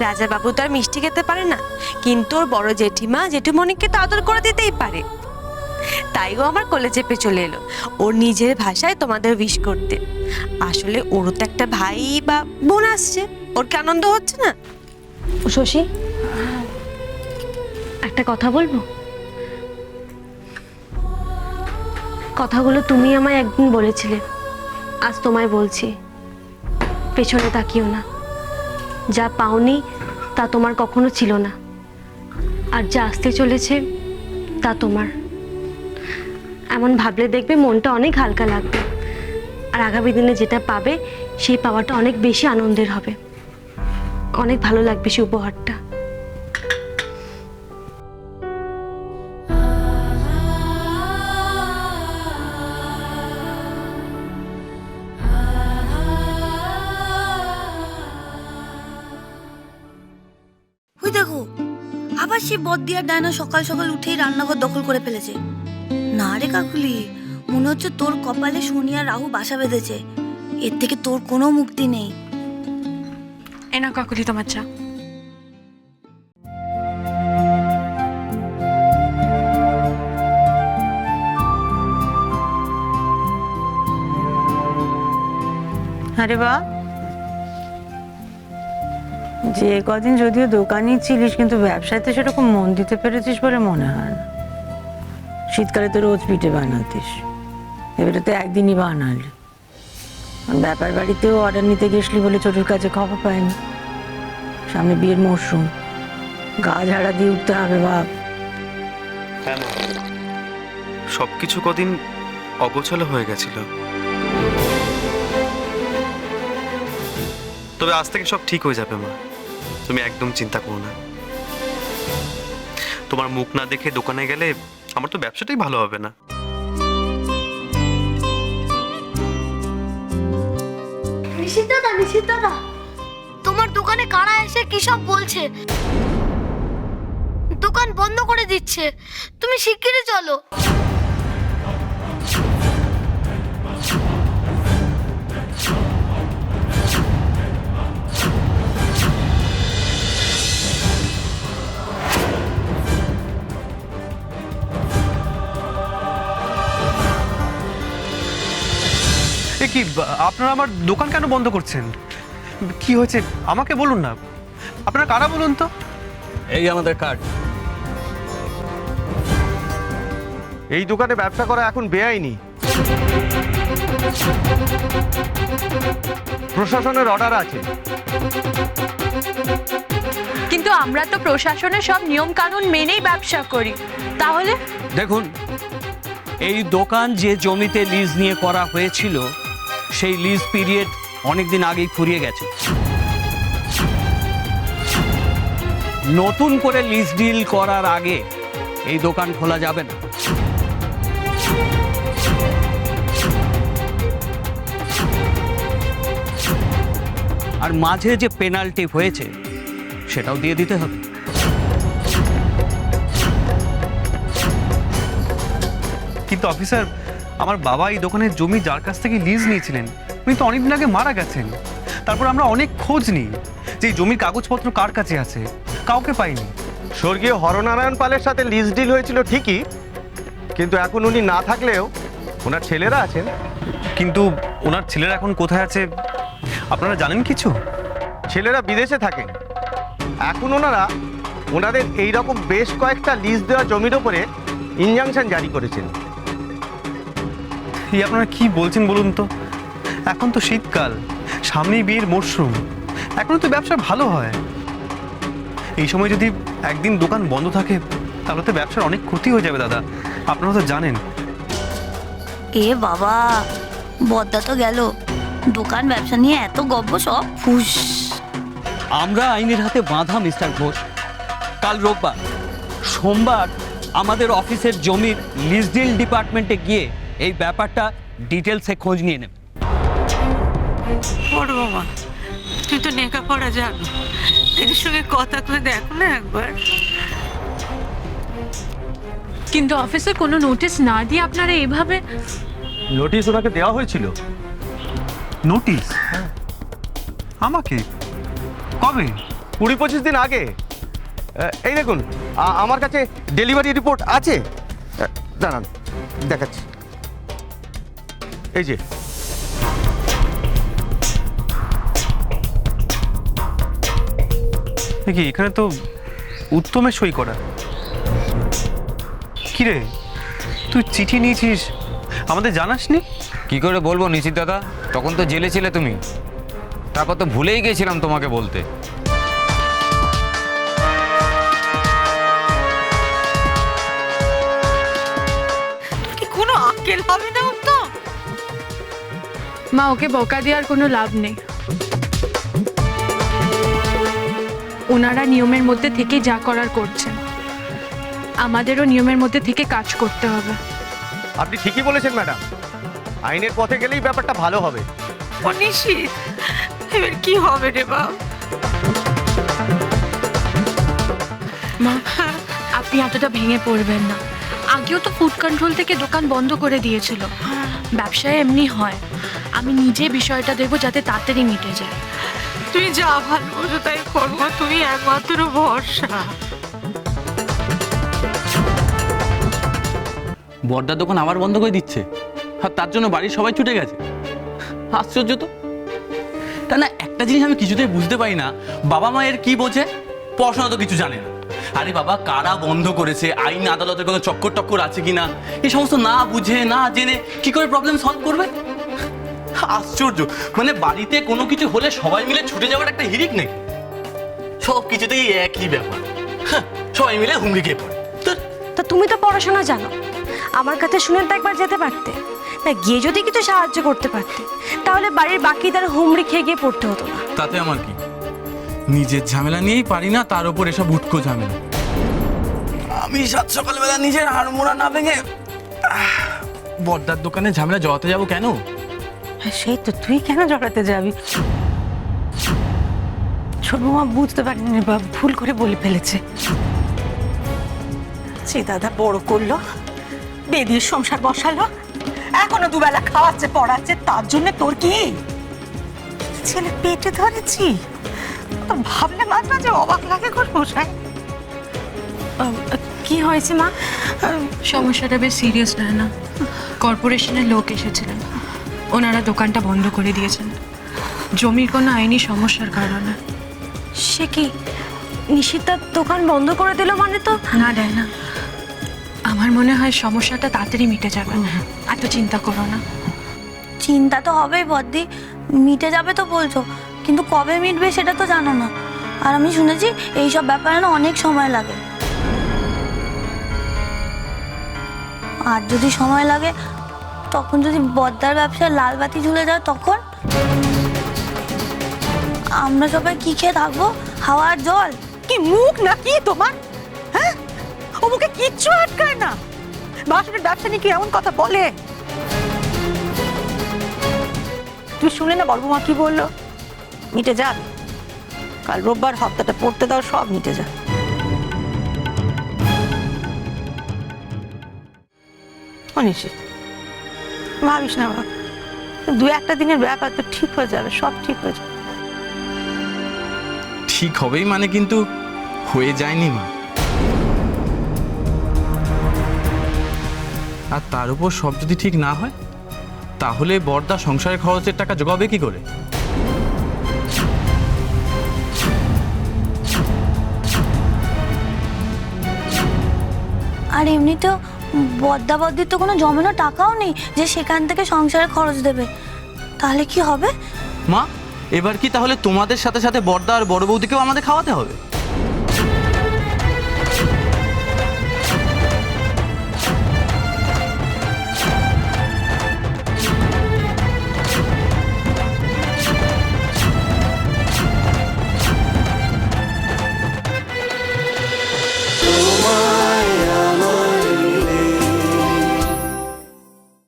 রাজা বাবু তো আর মিষ্টি খেতে পারে না, কিন্তু ওর বড় জেঠিমা জেঠুমণিকে তো আদর করে দিতেই পারে। তাই ও আমার কোলে চেপে চলে এলো ওর নিজের ভাষায় তোমাদের উইশ করতে। আসলে ওরও তো একটা ভাই বা বোন আসছে, ওর কি আনন্দ হচ্ছে না? শশী, একটা কথা বলবো? কথাগুলো তুমি আমায় একদিন বলেছিলে, আজ তোমায় বলছি। পেছনে তাকিও না। যা পাওনি তা তোমার কখনো ছিল না, আর যা আসতে চলেছে তা তোমার। এমন ভাবলে দেখবে মনটা অনেক হালকা লাগবে, আর আগামী দিনে যেটা পাবে সেই পাওয়াটা অনেক বেশি আনন্দের হবে। অনেক ভালো লাগবে সেই উপহারটা। ওই দেখো, আবার সেই বদ্দিয়ার ডায়না সকাল সকাল উঠেই রান্নাঘর দখল করে ফেলেছে। না রে কাকুলি, মনে হচ্ছে তোর কপালে শনি আর রাহু বাসা বেঁধেছে। এর থেকে তোর কোনো মুক্তি নেই। এনা কাকুলি তোমার চা। আরে বা, যে কদিন যদিও দোকানই ছিলিস, কিন্তু ব্যবসায় তো সেরকম মন দিতে পেরেছিস বলে মনে হয় না। শীতকালে তো রোজ পিঠে বানাতিস, এবারে তো একদিনই বানালি। ব্যাপার বাড়িতেও অর্ডার নিতে গেছলি বলে ছোটোর কাছে খবর পাইনি। সামনে বিয়ের মরশুম, গা ঝাড়া দিয়ে উঠতে হবে বাপ। কেন সবকিছু কদিন অগোছালো হয়ে গেছিল, তবে আজ থেকে সব ঠিক হয়ে যাবে মা, তুমি একদম চিন্তা করো না। তোমার মুখ না দেখে দোকানে গেলে আমার তো ব্যবসাটাই ভালো হবে না। নিশিত দাদা, তোমার দোকানে কারা এসে কি সব বলছে? দোকান বন্ধ করে দিচ্ছে, তুমি শিগগিরই চলো। এ কি, আপনারা আমার দোকান কেন বন্ধ করছেন? কি হয়েছে আমাকে বলুন না। আপনারা কারা বলুন তো? এই আমাদের কার্ড। এই দোকানে ব্যবসা করা এখন বেআইনি। প্রশাসনের অর্ডার আছে। কিন্তু আমরা তো প্রশাসনের সব নিয়ম কানুন মেনেই ব্যবসা করি, তাহলে? দেখুন, এই দোকান যে জমিতে লিজ নিয়ে করা হয়েছিল সেই লিজ পিরিয়ড অনেকদিন আগেই ফুরিয়ে গেছে। নতুন করে লিজ ডিল করার আগে এই দোকান খোলা যাবে না। আর মাঝে যে পেনাল্টি হয়েছে সেটাও দিয়ে দিতে হবে। কিন্তু অফিসার, আমার বাবা এই দোকানের জমি যার কাছ থেকে লিজ নিয়েছিলেন উনি তো অনেকদিন আগে মারা গেছেন। তারপর আমরা অনেক খোঁজ নিই যে এই জমির কাগজপত্র কার কাছে আছে, কাউকে পাইনি। স্বর্গীয় হরনারায়ণ পালের সাথে লিজ ডিল হয়েছিল ঠিকই, কিন্তু এখন উনি না থাকলেও ওনার ছেলেরা আছেন। কিন্তু ওনার ছেলেরা এখন কোথায় আছে আপনারা জানেন কিছু? ছেলেরা বিদেশে থাকেন। এখন ওনাদের এইরকম বেশ কয়েকটা লিজ দেওয়া জমির ওপরে ইনজাংশন জারি করেছেন। এই আপনারা কি বলছেন বলুন তো? এখন তো শীতকাল, সামনেই বিয়ের মরশুম, এখন তো ব্যবসা ভালো হয়। এই সময় যদি একদিন দোকান বন্ধ থাকে তাহলে তো ব্যবসার অনেক ক্ষতি হয়ে যাবে দাদা, আপনারা তো জানেন। এ বাবা, বদ্দা তো গেল, দোকান ব্যবসা নিয়ে এত গব্ব সব ফুস। আমরা আইনের হাতে বাঁধা মিস্টার ঘোষ। কাল রোববার, সোমবার আমাদের অফিসের জমির লিজ ডিল ডিপার্টমেন্টে গিয়ে এই ব্যাপারটা ডিটেলসে খোঁজ নিয়ে নেব। ওর বাবা, তুই তো লেখাপড়া জানো, এদের সঙ্গে কথা করে দেখো না একবার। কিন্তু অফিসে কোনো নোটিশ না দিয়ে আপনারা এভাবে? নোটিশ ওনাকে দেওয়া হয়েছিল। নোটিশ? আমাকে? কবে? 20-25 দিন আগে। এই দেখুন, আমার কাছে ডেলিভারি রিপোর্ট আছে। দাঁড়ান, দেখাচ্ছি। এই যে, দেখি এখানে তো উত্তমের সই করা। কিরে, তুই চিঠি নিয়েছিস, আমাদের জানাসনি? কি করে বলবো নিশ্চিত দাদা, তখন তো জেলে ছিলে তুমি। তারপর তো ভুলেই গেছিলাম তোমাকে বলতে। কি কোনো আক্কেল হবে না তো? মা, ওকে বকা দেওয়ার কোনো লাভ নেই। ওনারা নিয়মের মধ্যে থেকে যা করার করছেন, আমাদেরও নিয়মের মধ্যে থেকে কাজ করতে হবে। আপনি ঠিকই বলেছেন ম্যাডাম, আইনের পথে গেলেই ব্যাপারটা ভালো হবে। নিশ্চিত, এবার কি হবে রে বাপ? মা, আপনি এতটা ভেঙে পড়বেন না। আগেও তো ফুড কন্ট্রোল থেকে দোকান বন্ধ করে দিয়েছিল। ব্যবসায় এমনি হয়। আমি নিজে বিষয়টা দেখবো যাতে তাড়াতাড়ি মিটে যায়। তুই যা ভালো বোঝো তাই করবো, তুমি একমাত্র ভরসা। বড়দার দোকান আবার বন্ধ করে দিচ্ছে, আর তার জন্য বাড়ির সবাই ছুটে গেছে। আশ্চর্য তো। তা না, একটা জিনিস আমি কিছুতেই বুঝতে পারি না, বাবা মায়ের কি বোঝে? পড়াশোনা তো কিছু জানে না। আরে বাবা, কারা বন্ধ করেছে, আইন আদালতের কোনো চক্কর টক্কর আছে কিনা, এই সমস্ত না বুঝে না জেনে কি করে প্রবলেম সলভ করবে? আশ্চর্য। মানে বাড়িতে কোনো কিছু হলে সবাই মিলে ছুটে যাওয়ার একটা হিড়িক নেই। সব কিছুতেই একই ব্যাপার, সবাই মিলে হুমড়ি খেয়ে পড়ে। তা তুমি তো পড়াশোনা জানো, আমার কাছে শুনে তো একবার যেতে পারতে। না গিয়ে যদি কিছু সাহায্য করতে পারতে, তাহলে বাড়ির বাকি তার হুমড়ি খেয়ে গিয়ে পড়তে হতো না। তাতে আমার কি? নিজের ঝামেলা নিয়েই পারি না, তার উপর এসব উটকো ঝামেলা। আমি সাত সকালবেলা নিজের হাড়মোড়া না ভেঙে বড়দার দোকানে ঝামেলা জড়াতে যাবো কেন? সেই তো, তুই কেন জড়াতে যাবি? ছোট মা বুঝতে পারিনি, বাবা ভুল করে বলে ফেলেছে। সে দাদা বড় করলো, বেদির সংসার বসালো, এখনো দুবেলা খাওয়াচ্ছে পড়াচ্ছে, তার জন্য তোর কি ছেলে পেটে ধরেছি? তো ভাবলে মাঝে মাঝে অবাক লাগে গো মশাই। কি হয়েছে মা? সমস্যাটা বেশ সিরিয়াস নয় না। কর্পোরেশনের লোক এসেছিলেন, ওনারা দোকানটা বন্ধ করে দিয়েছেন জমির কোনো আইনি সমস্যার কারণে। সে কি, নিশিতার দোকান বন্ধ করে দিল মানে তো? না দেয় না, আমার মনে হয় সমস্যাটা তাড়াতাড়ি মিটে যাবে, এত চিন্তা করো না। চিন্তা তো হবেই বদ্দি, মিটে যাবে তো বলছো, কিন্তু কবে মিটবে সেটা তো জানো না। আর আমি শুনেছি এইসব ব্যাপারে না অনেক সময় লাগে। আর যদি সময় লাগে, তখন যদি বদ্দার ব্যবসায় লাল বাতি ঝুলে যায়, তখন আমরা সবাই কি খেয়ে থাকবো? হাওয়া আর জল। কি মুখ নাকি তোমার? হ্যাঁ, ও মুখে কিচ্ছু আটকায় না। বাসনের ব্যবসা নিয়ে কি এমন কথা বলে? তুই শুনে না বড় মা কি বললো? মিটে যাবে, কাল রোববার হপ্তাটা পড়তে দাও, সব মিটে যাবে। অনিশ্চিত ভাবিস না বাবা, 2-1 দিনের ব্যাপার, তো ঠিক হয়ে যাবে, সব ঠিক হয়ে যাবে। ঠিক হবেই মানে কিন্তু হয়ে যায়নি মা। আর তার উপর সব যদি ঠিক না হয়, তাহলে বড়দা সংসারের খরচের টাকা জোগাবে কি করে? আর এমনিতেও বদ্দা বদ্দির তো কোনো জমানো টাকাও নেই যে সেখান থেকে সংসারে খরচ দেবে। তাহলে কি হবে? মা, এবার কি তাহলে তোমাদের সাথে সাথে বড়দা আর বড় বৌদিকেও আমাদের খাওয়াতে হবে?